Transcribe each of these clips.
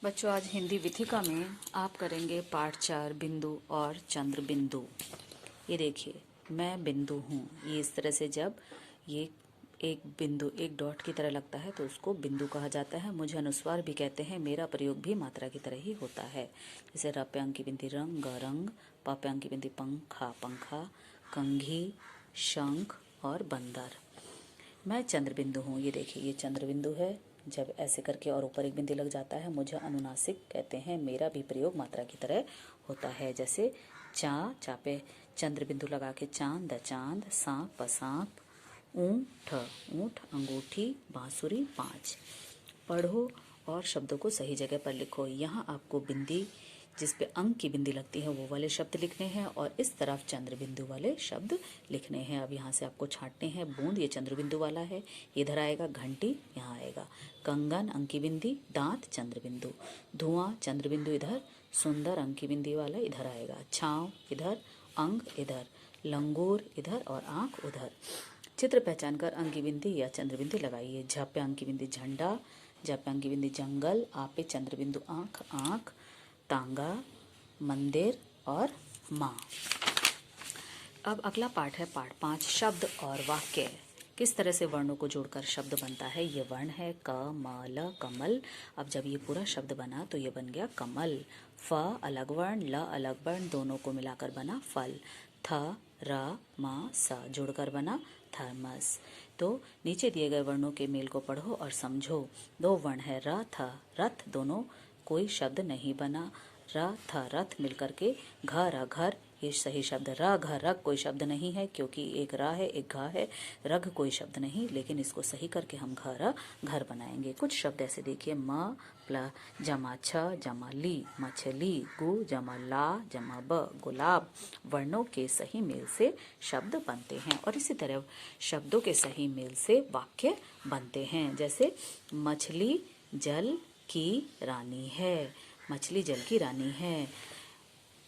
बच्चों, आज हिंदी विथिका में आप करेंगे पाठ 4 बिंदु और चंद्र बिंदु। ये देखिए, मैं बिंदु हूँ। ये इस तरह से जब ये एक बिंदु एक डॉट की तरह लगता है तो उसको बिंदु कहा जाता है। मुझे अनुस्वार भी कहते हैं। मेरा प्रयोग भी मात्रा की तरह ही होता है। जैसे र प्यांग की बिंदी रंग रंग, प प्यांग की बिंदी पंखा पंखा, कंघी, शंख और बंदर। मैं चंद्र बिंदु हूँ। ये देखिए, ये चंद्र बिंदु है। जब ऐसे करके और ऊपर एक बिंदी लग जाता है मुझे अनुनासिक कहते हैं। मेरा भी प्रयोग मात्रा की तरह होता है। जैसे चा पे चंद्र बिंदु लगा के चांद चांद, सांप सांप, ऊंठ ऊंट, अंगूठी, बांसुरी, 5। पढ़ो और शब्दों को सही जगह पर लिखो। यहाँ आपको बिंदी जिस पे अंक की बिंदी लगती है वो वाले शब्द लिखने हैं और इस तरफ चंद्र बिंदु वाले शब्द लिखने हैं। अब यहाँ से आपको छांटने हैं। बूंद ये चंद्र बिंदु वाला है, इधर आएगा। घंटी यहाँ आएगा। कंगन अंक की बिंदी, दांत चंद्र बिंदु, धुआं चंद्र बिंदु इधर, सुंदर अंक की बिंदी वाला इधर आएगा। छाँव इधर, अंग इधर, लंगूर इधर और आँख उधर। चित्र पहचान कर अंक की बिंदी या चंद्र बिंदी लगाइए। झप्पे अंक की बिंदी झंडा, झप्पे अंक की बिंदी जंगल, आपे चंद्र बिंदु आँख आँख, तांगा, मंदिर और माँ। अब अगला पाठ है पाठ 5 शब्द और वाक्य। किस तरह से वर्णों को जोड़कर शब्द बनता है। ये वर्ण है क म ल कमल। अब जब ये पूरा शब्द बना तो ये बन गया कमल। फ अलग वर्ण, ल अलग वर्ण, दोनों को मिलाकर बना फल। थ र म स जोड़कर बना थर्मस। तो नीचे दिए गए वर्णों के मेल को पढ़ो और समझो। 2 वर्ण है र थ रथ, दोनों कोई शब्द नहीं बना। र थ रथ मिलकर के घर घर, ये सही शब्द। र घ रग कोई शब्द नहीं है क्योंकि एक रा है एक घा है। रग कोई शब्द नहीं, लेकिन इसको सही करके हम घर बनाएंगे। कुछ शब्द ऐसे देखिए। म प्ला जमा छ जमा ली, मछली, गु जमा ला जमा ब, गुलाब। वर्णों के सही मेल से शब्द बनते हैं और इसी तरह शब्दों के सही मेल से वाक्य बनते हैं। जैसे मछली जल की रानी है, मछली जल की रानी है।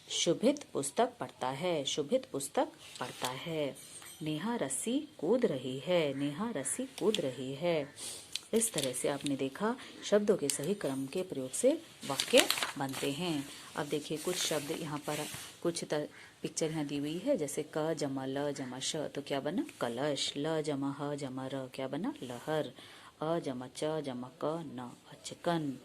शुभित पुस्तक पढ़ता है, शुभित पुस्तक पढ़ता है। नेहा रस्सी कूद रही है, नेहा रस्सी कूद रही है। इस तरह से आपने देखा शब्दों के सही क्रम के प्रयोग से वाक्य बनते हैं। अब देखिए कुछ शब्द यहाँ पर, कुछ पिक्चर यहाँ दी हुई है। जैसे क जमा ल जमा श तो क्या बना कलश। ल जमा ह जमा र क्या बना लहर। अ जमा च जमा क न अचकन।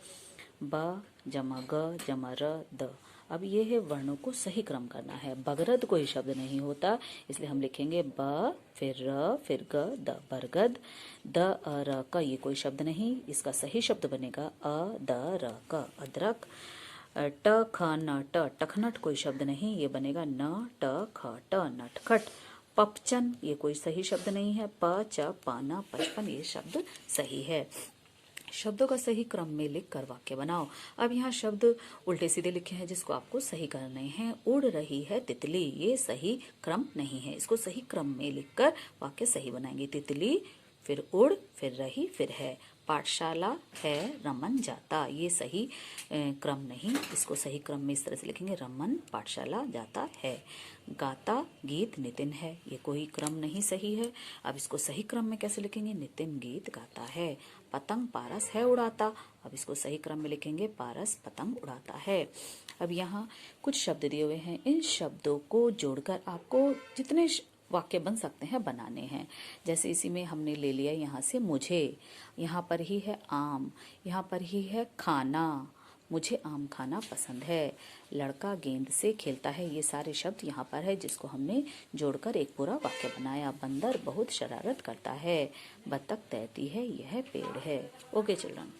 ब जमा ग जमा र द। अब ये है वर्णों को सही क्रम करना है। बगरद कोई शब्द नहीं होता, इसलिए हम लिखेंगे ब फिर र फिर ग द, बरगद। द अ र क ये कोई शब्द नहीं, इसका सही शब्द बनेगा अ द र क, अदरक। ट ख न ट टखनट कोई शब्द नहीं, ये बनेगा न ट ख ट, नटखट। पपचन ये कोई सही शब्द नहीं है। प च प न पचपन ये शब्द सही है। शब्दों का सही क्रम में लिख कर वाक्य बनाओ। अब यहाँ शब्द उल्टे सीधे लिखे हैं जिसको आपको सही करने हैं। उड़ रही है तितली, ये सही क्रम नहीं है, इसको सही क्रम में लिखकर वाक्य सही बनाएंगे। तितली फिर उड़ फिर रही फिर है। पाठशाला है रमन जाता, ये सही क्रम नहीं, इसको सही क्रम में इस तरह से लिखेंगे रमन पाठशाला जाता है। गाता गीत नितिन है, ये कोई क्रम नहीं सही है। अब इसको सही क्रम में कैसे लिखेंगे। नितिन गीत गाता है। पतंग पारस है उड़ाता, अब इसको सही क्रम में लिखेंगे पारस पतंग उड़ाता है। अब यहाँ कुछ शब्द दिए हुए हैं, इन शब्दों को जोड़कर आपको जितने वाक्य बन सकते हैं बनाने हैं। जैसे इसी में हमने ले लिया यहाँ से मुझे, यहाँ पर ही है आम, यहाँ पर ही है खाना, मुझे आम खाना पसंद है। लड़का गेंद से खेलता है, ये सारे शब्द यहाँ पर है जिसको हमने जोड़कर एक पूरा वाक्य बनाया। बंदर बहुत शरारत करता है। बत्तख तैरती है, यह पेड़ है। Okay children.